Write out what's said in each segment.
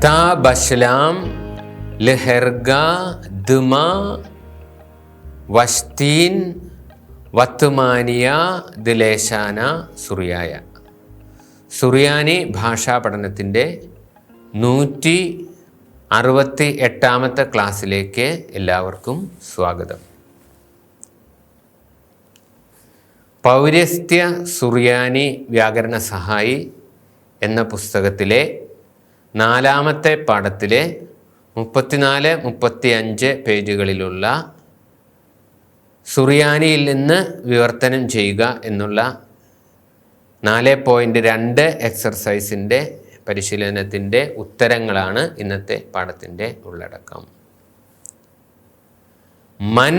താ ബശ്ലാം ലഹർഗ ദുമ വഷ്തീൻ വത്തുമാനിയ ദിലേശാന സുറിയായ. സുറിയാനി ഭാഷാ പഠനത്തിൻ്റെ 168ാമത്തെ ക്ലാസ്സിലേക്ക് എല്ലാവർക്കും സ്വാഗതം. പൗരസ്ത്യ സുറിയാനി വ്യാകരണ സഹായി എന്ന പുസ്തകത്തിലെ 4ാമത്തെ പാഠത്തിലെ 34-35 പേജുകളിലുള്ള സുറിയാനിയിൽ നിന്ന് വിവർത്തനം ചെയ്യുക എന്നുള്ള 4.2 എക്സർസൈസിൻ്റെ പരിശീലനത്തിൻ്റെ ഉത്തരങ്ങളാണ് ഇന്നത്തെ പാഠത്തിൻ്റെ ഉള്ളടക്കം. മൻ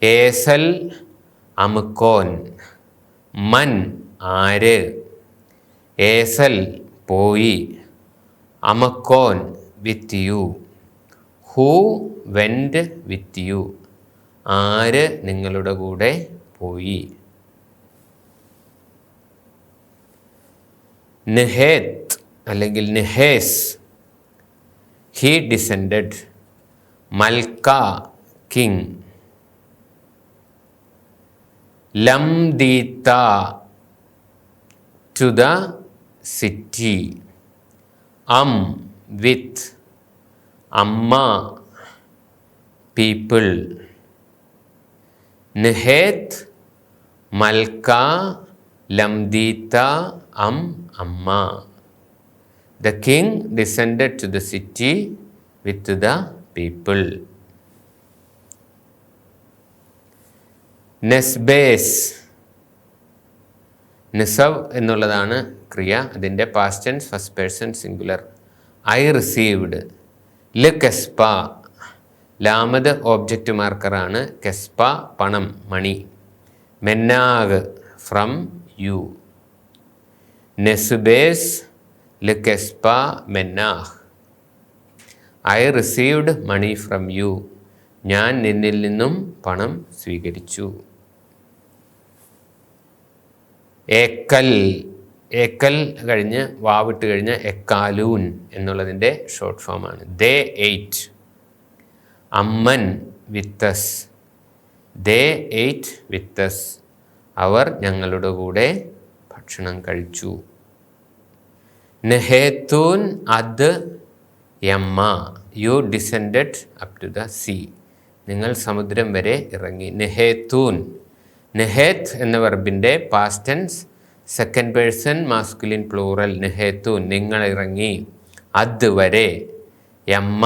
ഏസൽ അമുക്കോൻ. മൻ ആര്, ഏസൽ പോയി, അമക്കോൻ with you, who went with you ആര് നിങ്ങളുടെ കൂടെ പോയി. നെഹേത്ത് അല്ലെങ്കിൽ നെഹേസ് ഹി ഡിസെൻഡഡ്. മൽക്ക കിങ്. ലംദീത്ത ടു ദ സിറ്റി. വിത്ത്. അമ്മ പീപ്പിൾ. നെഹേത്ത് മൽക്ക ലംദീത്ത അമ്മ. The king descended to the city with the people. നെസ്ബേസ്. നിസവ് എന്നുള്ളതാണ് ക്രിയ. അതിൻ്റെ past tense first person singular. I received. ല് കെസ്പ ലാമത് ഓബ്ജക്റ്റ് മാർക്കറാണ്. കെസ്പ പണം, മണി. മെന്നാഗ് ഫ്രം യു. നെസുബേസ് ല് കെസ്പ മെന്നാഹ്. I received money from you. ഞാൻ നിന്നിൽ നിന്നും പണം സ്വീകരിച്ചു. ഏക്കൽ. ഏക്കൽ കഴിഞ്ഞ് വാവിട്ട് കഴിഞ്ഞ് എക്കാലൂൻ എന്നുള്ളതിൻ്റെ ഷോർട്ട് ഫോമാണ്. ദേ എയ്റ്റ്. അമ്മൻ വിത്തസ്. ദേ എയ്റ്റ് വിത്തസ്. അവർ ഞങ്ങളുടെ കൂടെ ഭക്ഷണം കഴിച്ചു. നെഹേത്തൂൻ അത് യമ്മ. You descended up to the sea. നിങ്ങൾ സമുദ്രം വരെ ഇറങ്ങി. നെഹേത്തൂൻ. നെഹേത്ത് എന്ന വെർബിൻ്റെ past tense second person masculine plural. നെഹേത്തൂൻ നിങ്ങൾ ഇറങ്ങി. അത് വരെ. യമ്മ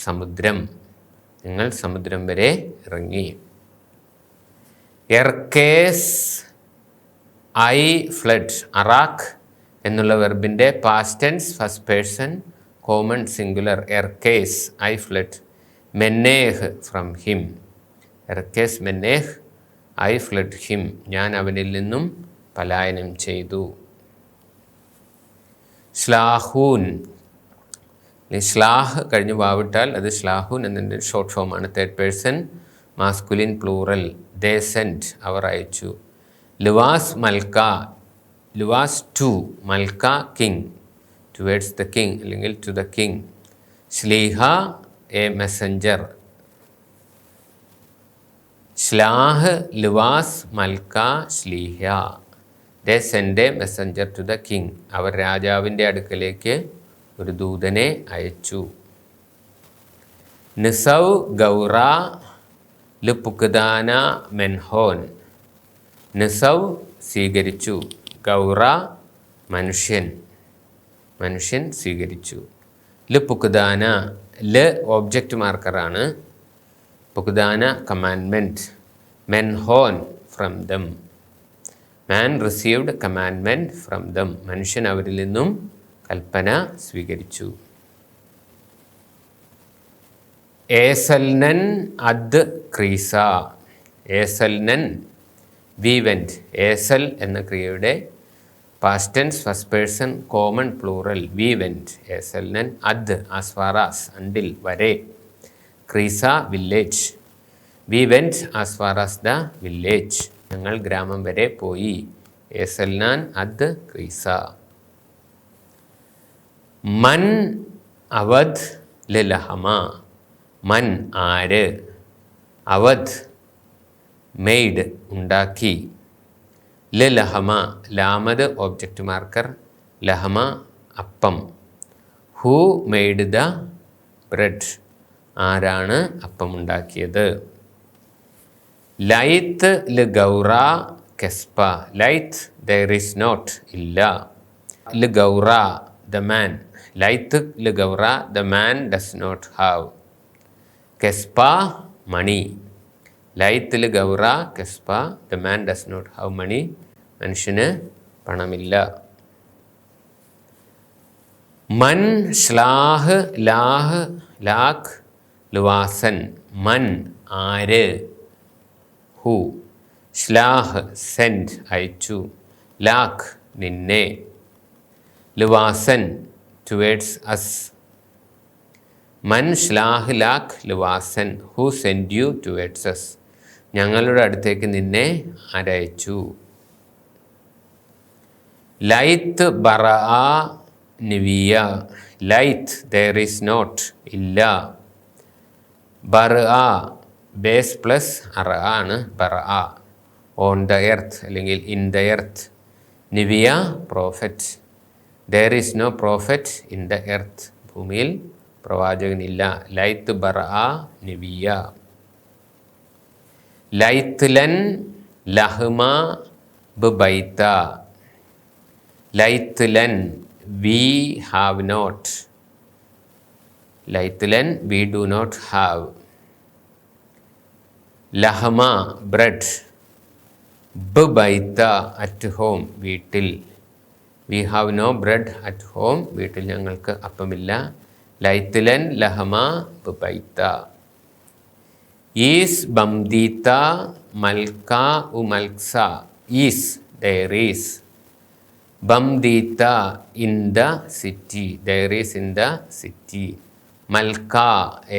സമുദ്രം. നിങ്ങൾ സമുദ്രം വരെ ഇറങ്ങി. എർക്കേസ് ഐ ഫ്ലഡ്. അറാഖ് എന്നുള്ള വെർബിൻ്റെ past tense first person common singular. എർക്കേസ് ഐ ഫ്ലഡ്. മെന്നേഹ് ഫ്രം ഹിം. എർക്കേസ് മെന്നേഹ് ഐ ഫ്ലഡ് ഹിം. ഞാൻ അവനിൽ നിന്നും പലായനം ചെയ്തു. ശ്ലാഹൂൻ. ശ്ലാഹ് കഴിഞ്ഞ് വാവിട്ടാൽ അത് ശ്ലാഹൂൻ എന്നതിൻ്റെ ഷോർട്ട് ഫോമാണ്. Third person masculine plural. They sent അവർ അയച്ചു. ലുവാസ് മൽക്ക. ലുവാസ് ടു. മൽക്ക കിങ്. ടുവേഡ്സ് ദ കിങ് അല്ലെങ്കിൽ ടു ദ കിങ്. ശ്ലീഹ എ മെസ്സഞ്ചർ. ശ്ലാഹ് ലുവാസ് മൽക്ക ശ്ലീഹ. They send a messenger to the king. അവർ രാജാവിൻ്റെ അടുക്കലേക്ക് ഒരു ദൂതനെ അയച്ചു. നിസൗ ഗൗറ ലുപുക്ദാന മെൻഹോൻ. നിസൗ സ്വീകരിച്ചു. ഗൗറ മനുഷ്യൻ. മനുഷ്യൻ സ്വീകരിച്ചു. ലുപുക്ദാന ല് ഓബ്ജക്റ്റ് മാർക്കറാണ്. പുക്ദാന കമാൻഡ്മെൻറ്റ്. മെൻഹോൻ from them. Man received commandment from them. മനുഷ്യൻ അവരിൽ നിന്നും കൽപ്പന സ്വീകരിച്ചു. ഏസൽനൻ അദ് ക്രീസ. ഏസൽനൻ വി വെൻറ്റ്. ഏസൽ എന്ന ക്രിയയുടെ past tense first person common plural. We went. ഏസൽനൻ അദ് ആസ് ഫാർ ആസ് അണ്ടിൽ വരെ. ക്രീസ village. We went as far as the village. ഞങ്ങൾ ഗ്രാമം വരെ പോയി. ഏസൽനാൻ അദ് ക്രീസ. മൻ അവധ് ലഹമ, മൻ ആര്, അവധ് മെയ്ഡ് ഉണ്ടാക്കി, ലഹമ ലാമത് ഒബ്ജക്റ്റ് മാർക്കർ, ലഹമ അപ്പം, ഹൂ മെയ്ഡ് ദ ബ്രെഡ് ആരാണ് അപ്പം ഉണ്ടാക്കിയത്. ലൈത്ത് ല് ഗൗറ കെസ്പ, ലൈത്ത് ദർ ഈസ് നോട്ട് ഇല്ല, ല് ഗൗറ ദ മാൻ, ലൈത്ത് ല് ഗൗറ the man does not have, കെസ്പ മണി, ലൈത്ത് ല് ഗൗറ കെസ്പ the man does not have money മനുഷ്യന് പണമില്ല. മൻ ശ്ലാഹ് ലാഹ് ലാഖ് ലുവാസൻ, മൻ ആര്, ഹു, ശ്ലാഹ് സെൻഡ് അയച്ചു, ലാഖ് നിന്നെ, ലുവാസൻ ടുവേഡ്സ് അസ്, മൻ ശ്ലാഹ് ലാഖ് ലുവാസൻ who send you towards us, ഞങ്ങളുടെ അടുത്തേക്ക് നിന്നെ ആരയച്ചു. ലൈത്ത് ബറഅ നിവിയ, ലൈത്ത് ദർ ഈസ് നോട്ട് ഇല്ല, ബറഅ ബേസ് പ്ലസ് അറ ആണ് ബറഅ, ഓൺ ദ എർത്ത് അല്ലെങ്കിൽ ഇൻ ദ എർത്ത്, നിവിയ prophet, there is no prophet in the earth, ഭൂമിയിൽ പ്രവാചകനില്ല, ലൈത്ത് ബറഅ നിവിയ. ലൈത്ത് ലൻ ലഹ്മ ബൈത്ത, ലൈത്ത് ലൻ വി ഹാവ് നോട്ട്, ലൈത്ത് ലൻ വി ഡു നോട്ട് ഹാവ്, ലഹമ ബ്രെഡ്, ബൈത്ത അറ്റ് ഹോം വീട്ടിൽ, we have no bread at home വീട്ടിൽ ഞങ്ങൾക്ക് അപ്പമില്ല, ലൈത്ത് ലൻ ലഹമ ബൈത്ത. ഈസ് ബംദീത്ത മൽക്ക ഉ മൽക്സ, ഈസ് ദർ ഈസ്, ബംദീത്ത in the city, there is in the city, മൽക്ക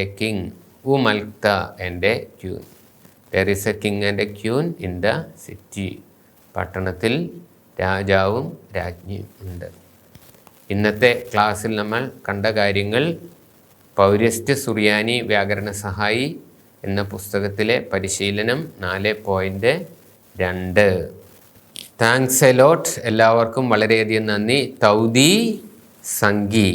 എ കിങ്, ഉ മൽക്ത and a queen, there is a king and a queen in the city, പട്ടണത്തിൽ രാജാവും രാജ്ഞിയും ഉണ്ട്. ഇന്നത്തെ ക്ലാസ്സിൽ നമ്മൾ കണ്ട കാര്യങ്ങൾ പൗരസ്ത്യ സുറിയാനി വ്യാകരണ സഹായി എന്ന പുസ്തകത്തിലെ പരിശീലനം 4.2. Thanks a lot. എല്ലാവർക്കും വളരെയധികം നന്ദി. തൗദി സംഗി.